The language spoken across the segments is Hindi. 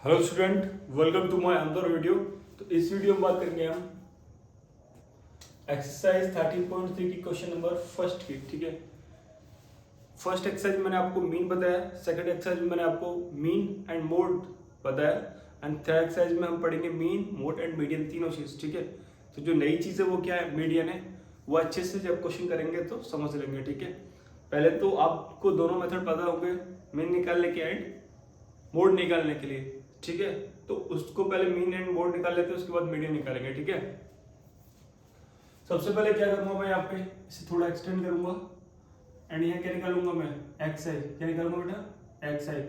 Hello student, welcome to my another video. तो इस वीडियो में बात करेंगे हम एक्सरसाइज 13.3 की क्वेश्चन नंबर फर्स्ट की। ठीक है, फर्स्ट एक्सरसाइज में मैंने आपको मीन बताया, सेकंड एक्सरसाइज में मैंने आपको मीन एंड मोड बताया एंड थर्ड एक्सरसाइज में हम पढ़ेंगे मीन, मोड एंड मीडियन, तीनों चीज। ठीक है, तो जो नई चीज है वो क्या है, मीडियन है। वो अच्छे से जब क्वेश्चन करेंगे तो समझ लेंगे। ठीक है, पहले तो आपको दोनों मेथड पता होंगे, मीन निकालने के एंड मोड निकालने के लिए। ठीक है, तो उसको पहले मीन एंड मोड निकाल लेते हैं, उसके बाद मीडियन निकालेंगे। ठीक है, सबसे पहले क्या करूंगा मैं, यहाँ पे इसे थोड़ा एक्सटेंड करूंगा एंड यहाँ क्या निकालूंगा मैं, एक्स आई। क्या निकालूंगा बेटा, एक्स आई।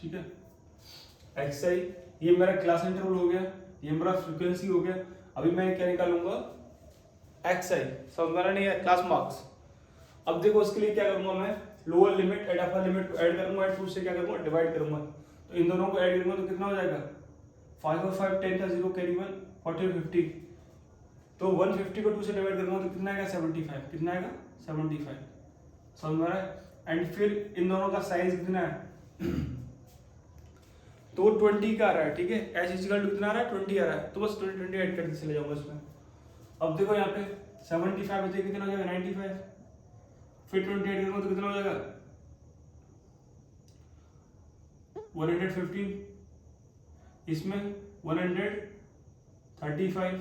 ठीक है, एक्स आई ये मेरा क्लास इंटरवल हो गया, ये मेरा फ्रीक्वेंसी हो गया। अभी मैं क्या निकालूंगा, एक्स आई। समझ में आ रहा नहीं है, क्लास मार्क्स। अब देखो उसके लिए क्या करूंगा मैं, lower limit and upper limit को ऐड करूंगा एंड 2 से क्या करूंगा, डिवाइड करूंगा। तो इन दोनों को ऐड करूंगा तो कितना हो जाएगा, 5 और 5 10 का 0 कैरी 1 40 और 50। तो 150 को 2 से डिवाइड करूंगा तो कितना आएगा, 75। कितना आएगा, 75। समझ में आ रहा है। एंड फिर इन दोनों का साइज कितना है तो 20 का आ रहा है। ठीक है, एच इक्वल टू कितना आ रहा है, 20 आ रहा है। तो बस 20 20 ऐड करके चले जाऊंगा इसमें। अब देखो यहाँ पे 75 बचे कितना हो जाएगा, 95। फिर 20 ऐड करूंगा तो कितना हो जाएगा, 115। इसमें 135,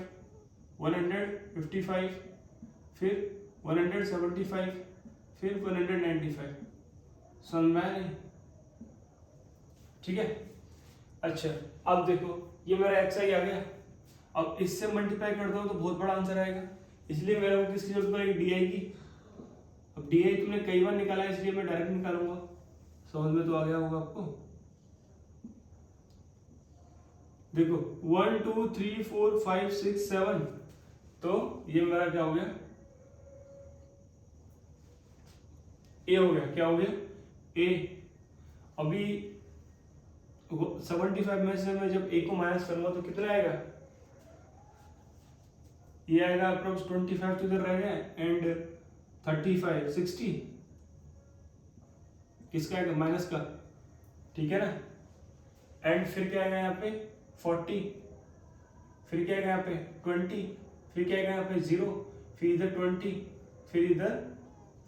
155, फिर 175, फिर 195। समझ में आया नहीं। ठीक है, अच्छा अब देखो ये मेरा एक्स आई आ गया। अब इससे मल्टीप्लाई कर दो तो बहुत बड़ा आंसर आएगा, इसलिए मेरे को किसकी जरूरत पड़ेगी, डी आई की। अब डी आई तुमने कई बार निकाला है इसलिए मैं डायरेक्ट निकालूंगा। समझ में तो आ गया होगा आपको। देखो 1 2 3 4 5 6 7, तो ये मेरा क्या हो गया, ए हो गया। क्या हो गया, ए। अभी 75 में से मैं जब ए को माइनस करूंगा तो कितना आएगा, ये आएगा अप्रोक्स 25 तो इधर रह गया एंड 35 60 किसका आएगा, माइनस का। ठीक है ना, एंड फिर क्या आएगा यहाँ पे 40, फिर क्या आएगा यहाँ पे 20, फिर क्या आएगा यहाँ पे 0, फिर इधर 20, फिर इधर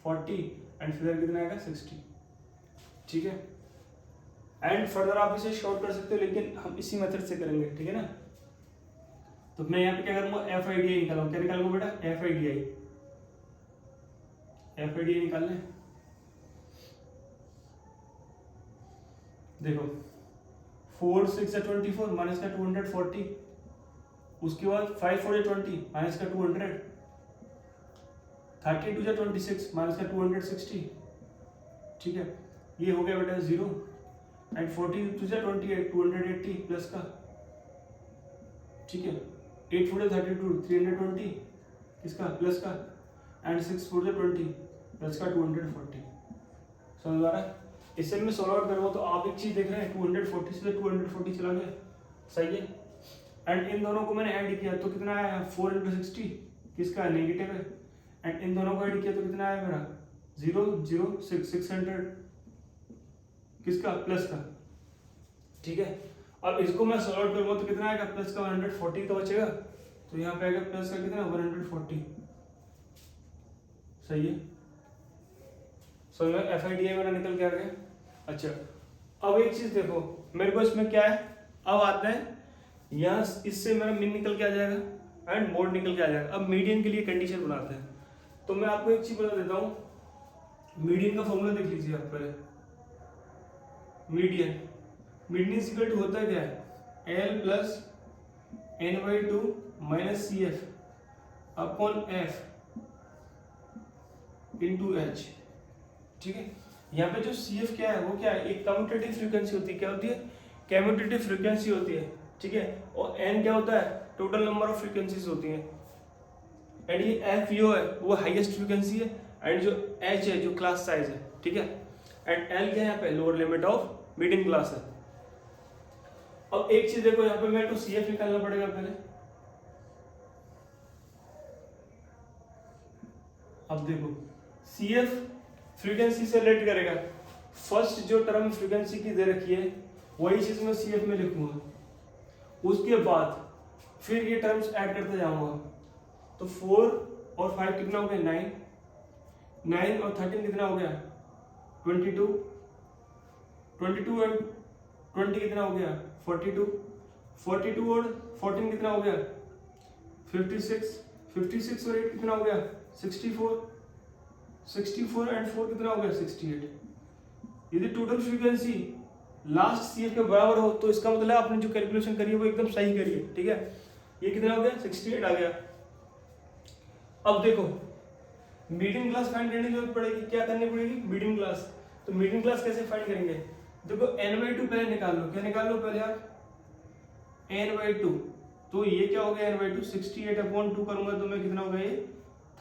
40 एंड फिर इधर कितना आएगा 60। ठीक है, एंड फर्दर आप इसे शॉर्ट कर सकते हो लेकिन हम इसी मेथड से करेंगे। ठीक है ना, तो मैं यहाँ पे क्या करूंगा, एफ आई डी आई निकालूंगा। क्या निकालूंगा बेटा, F I D I. F I D I निकालना है। देखो 4 6 24 माइनस का 240, उसके बाद 5 4 20 माइनस का 200, 32 26 माइनस का 260। ठीक है, ये हो गया बेटा 0 एंड 40 2 28 280 प्लस का। ठीक है, 8 4 32 320 किसका, प्लस का, एंड 6 4 20 प्लस का 240। समझ आ रहा है। इससे मैं सॉल्व आउट करूँगा तो आप एक चीज देख रहे हैं, 240 से 240 चला गया, सही है। एंड इन दोनों को मैंने ऐड किया तो कितना आया, 4 × 60 किसका, नेगेटिव है। एंड इन दोनों को ऐड किया तो कितना आया मेरा, 0 0 6 600 किसका, प्लस का। ठीक है, अब इसको मैं सॉल्व आउट करूँगा तो कितना आएगा, प्लस का 140 तो बचेगा, तो यहाँ पे आएगा प्लस का कितना, 140। सही है, सो एफ आई डी आई मेरा निकल के आ गया। अच्छा अब एक चीज देखो, मेरे को इसमें क्या है, अब आता है यहाँ इससे मेरा मीन निकल के आ जाएगा एंड मोड निकल के आ जाएगा। अब मीडियन के लिए कंडीशन बनाते हैं, तो मैं आपको एक चीज बता देता हूँ। मीडियन का फॉर्मूला देख लीजिए आप पहले। मीडियन इक्वल टू होता है क्या है, L plus n/2 minus C F upon F into H. ठीक है, यहाँ पे जो सी एफ क्या है, वो क्या है, एक कम्यूटेटिव फ्रीक्वेंसी होती है। क्या होती है, कम्यूटेटिव फ्रीक्वेंसी होती है। ठीक है, और एन क्या होता है, टोटल नंबर ऑफ फ्रीक्वेंसीज होती है। एंड ये एफ यो है, वो हाईएस्ट फ्रीक्वेंसी है। एंड जो एच है, जो क्लास साइज है। ठीक है, एंड एल क्या है यहाँ पे, lower limit of median class है। अब एक चीज देखो, यहाँ पे मेरे को सी एफ निकालना पड़ेगा पहले। अब देखो सी एफ फ्रीक्वेंसी से रिलेट करेगा। फर्स्ट जो टर्म फ्रीक्वेंसी की दे रखी है वही चीज मैं सी एफ में लिखूंगा, उसके बाद फिर ये टर्म्स ऐड करते जाऊंगा। तो 4 और 5 कितना हो गया 9, 9 और 13 कितना हो गया 22, 22 और 20 कितना हो गया 42, 42 और 14 कितना हो गया 56, 56 और 8 कितना हो गया 64, 64 एंड 4 कितना हो गया 68। यदि टोटल फ्रीक्वेंसी लास्ट सीएफ के बराबर हो तो इसका मतलब आपने जो कैलकुलेशन करी है वो एकदम सही करी है, ठीक है। ये कितना हो गया 68 आ गया। अब देखो मीडियम क्लास फाइंड करने की जरूरत पड़ेगी, क्या करनी पड़ेगी मीडियम क्लास। तो मीडियम क्लास कैसे फाइंड करेंगे, देखो n/2 पहले निकाल लो, क्या निकाल लो पहले आप n/2। तो ये क्या हो गया n/2, 68/2 करूंगा तो मैं कितना होगा ये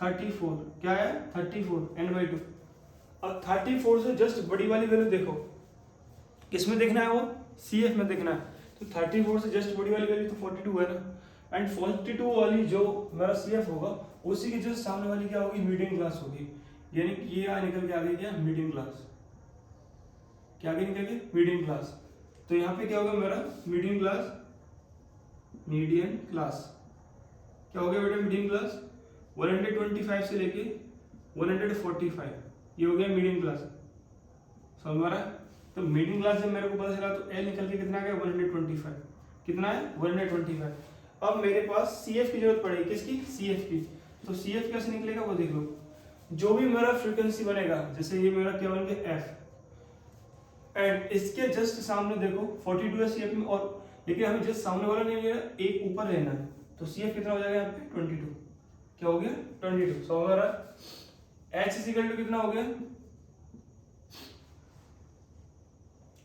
34, क्या है 34 n/2। अब 34 से जस्ट बड़ी वाली वैल्यू देखो, किसमें देखना है वो CF में देखना है। तो 34 से जस्ट बड़ी वाली वैल्यू तो 42 है ना, एंड 42 वाली जो मेरा CF होगा उसी की जस्ट सामने वाली क्या होगी मीडियम क्लास होगी, यानी कि ये निकल के आ गई क्या मीडियम क्लास, क्या आगे निकल के मीडियम क्लास। तो यहाँ पे क्या होगा मेरा मीडियम क्लास, मीडियम क्लास क्या हो गया बेटा मीडियम क्लास 125 से लेके 145, ये हो गया मीडियम क्लास, समझ में आ रहा है। तो मीडियम क्लास जब मेरे को पता चला तो L निकल के कितना आ गया 125, कितना है 125। अब मेरे पास CF की जरूरत पड़ेगी, किसकी CF की। तो CF कैसे निकलेगा वो देख लो, जो भी मेरा फ्रीक्वेंसी बनेगा, जैसे ये मेरा क्या बन गया F, एंड इसके जस्ट सामने देखो 42 है CF में, और लेकिन हमें जस्ट सामने वाला नहीं लेना, एक ऊपर लेना है। तो CF कितना हो जाएगा यहाँ पे 22, क्या हो गया 22, समझ आ रहा है। H इक्वल टू कितना हो गया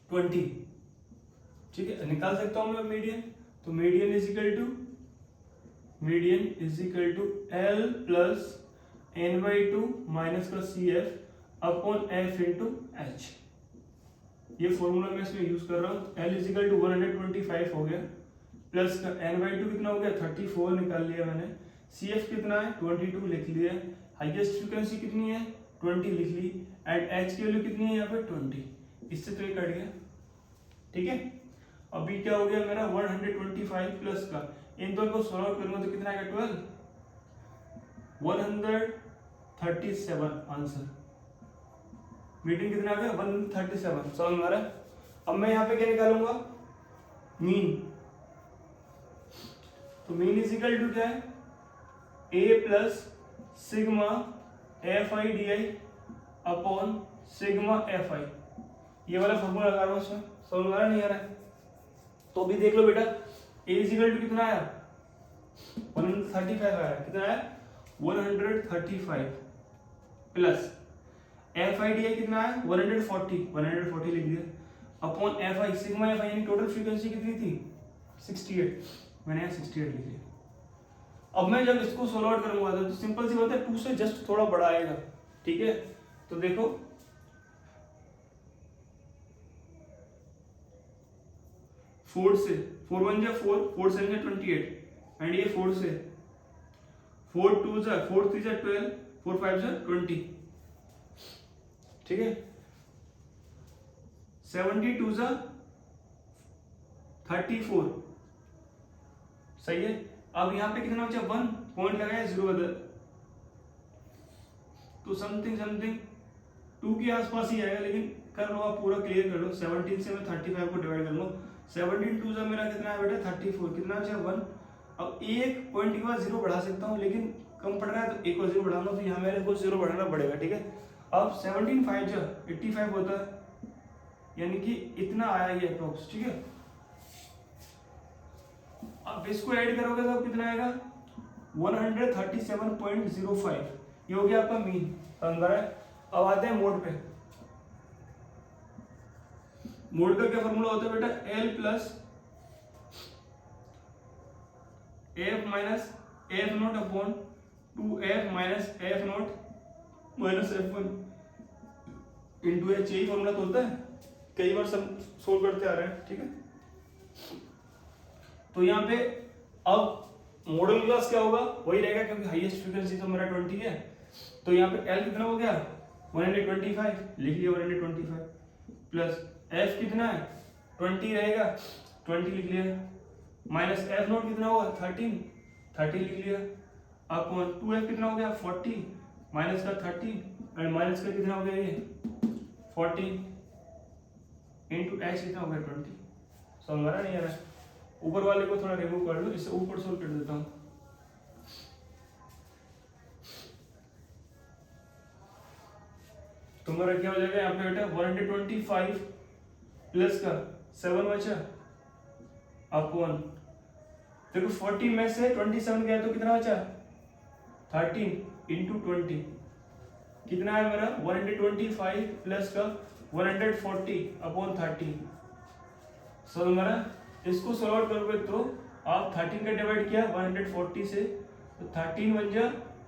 20, ठीक है, निकाल सकता हूं मैं मीडियन। तो median is equal to L plus n/2 minus plus CF upon F into H। ये फॉर्मूला मैं इसमें यूज कर रहा हूँ। L इज इक्वल टू 125 हो गया, प्लस का n/2 कितना हो गया 34 निकाल लिया मैंने, CF कितना है 22 लिख लिया, हाईएस्ट फ्रीक्वेंसी कितनी है 20 लिख ली, एंड H की वैल्यू कितनी है यहाँ पे 20, इससे तो ये कट गया, ठीक है। अभी क्या हो गया मेरा 125 प्लस का, इन दोनों को सॉल्व करूंगा तो कितना आएगा 137 आंसर। मीडियन कितना आ गया 137, समझ में आ रहा है। अब मैं यहाँ पे क्या निकालूंगा मीन। तो मीन इज इक्वल टू क्या है A plus sigma FI/DI upon sigma FI, ये वाला फॉर्मूला लगा रहा हूँ इसमें, समझ में आ रहा नहीं आ रहा है। तो भी देख लो बेटा A इज इक्वल टू कितना आया 135 आया, कितना आया 135 प्लस FI/DI कितना आया 140 लिख दिया, अपॉन FI सिग्मा FI यानी टोटल फ्रीक्वेंसी कितनी थी 68, मैंने यहाँ 68 लिख दिया। अब मैं जब इसको सोल्व आउट करूंगा तो सिंपल सी बात है 2 से जस्ट थोड़ा बड़ा आएगा, ठीक है। तो देखो 4 से 4 1 जा 4, 4 7 जा 28, एंड ये 4 से 4 2 जा 4 3 जा 12, 4 5 जा 20, ठीक है। 72 जा 34, सही है। अब यहाँ पे कितना बचा 1 पॉइंट लगाया 0 अदर, तो समथिंग 2 के आसपास ही आएगा, लेकिन कर लो आप पूरा क्लियर कर लो। 17 से मैं 35 को डिवाइड कर लो, 17 2 से मेरा कितना है बेटा 34, कितना बचा 1। अब एक पॉइंट के बाद 0 बढ़ा सकता हूँ, लेकिन कम पड़ रहा है तो एक और 0 बढ़ाऊंगा, तो यहाँ मेरे को 0 बढ़ाना पड़ेगा, ठीक है। अब 17 5 जा 85 होता है, यानी कि इतना आया ये अप्रोक्स, ठीक है। अब इसको ऐड करोगे तो कितना आएगा 137.05, ये हो गया आपका मीन, समझ रहा है। अब आते हैं मोड पे। मोड का क्या फॉर्मूला होता है बेटा L plus F minus F0 upon 2F minus F0 minus F1 into H, यही फॉर्मूला तो होता है, कई बार सब सोल्व करते आ रहे हैं, ठीक है। तो यहाँ पे अब मॉडल क्लास क्या होगा वही रहेगा, क्योंकि हाईएस्ट फ्रीक्वेंसी तो मेरा 20 है। तो यहाँ पे L कितना हो गया 125 लिख लिया 125 प्लस एफ कितना है 20 रहेगा 20 लिख लिया माइनस एफ नोट कितना होगा 13 लिख लिया अपॉन 2f कितना हो गया 40 माइनस का 30 एंड माइनस का कितना हो गया ये 40 इंटू एच कितना हो गया 20 समझ आ रहा नहीं आ रहा ऊपर वाले को थोड़ा रिमूव कर लो इससे ऊपर सोल्व कर देता हूँ तुम्हारा क्या हो जाएगा यहाँ पे बेटा 125 प्लस का 7 बचा अपॉन देखो 40 में से 27 गया तो कितना बचा 13 इंटू 20 कितना है मेरा 125 प्लस का 140 अपॉन 13 सो मेरा इसको सॉल्व करोगे तो आप 13 का डिवाइड किया 140 से तो 13 बन जा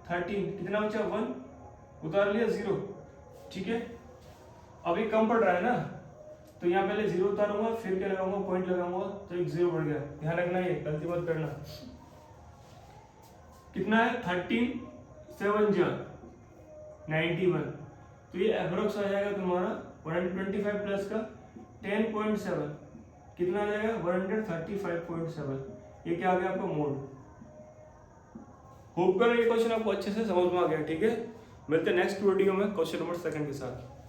13 कितना बचा 1 उतार लिया 0 ठीक है अभी कम पड़ रहा है ना तो यहाँ पहले 0 उतारूंगा फिर क्या लगाऊंगा पॉइंट लगाऊंगा तो एक 0 बढ़ गया ध्यान रखना ये गलती मत करना कितना है 13 7 जा 91 तो ये अप्रोक्स आ जाएगा तुम्हारा 125 प्लस का 10.7 कितना आ जाएगा 135.7 ये क्या आ गया आपका मोड होप कर ये क्वेश्चन आपको अच्छे से समझ में आ गया ठीक है मिलते हैं नेक्स्ट वीडियो में क्वेश्चन नंबर 2 के साथ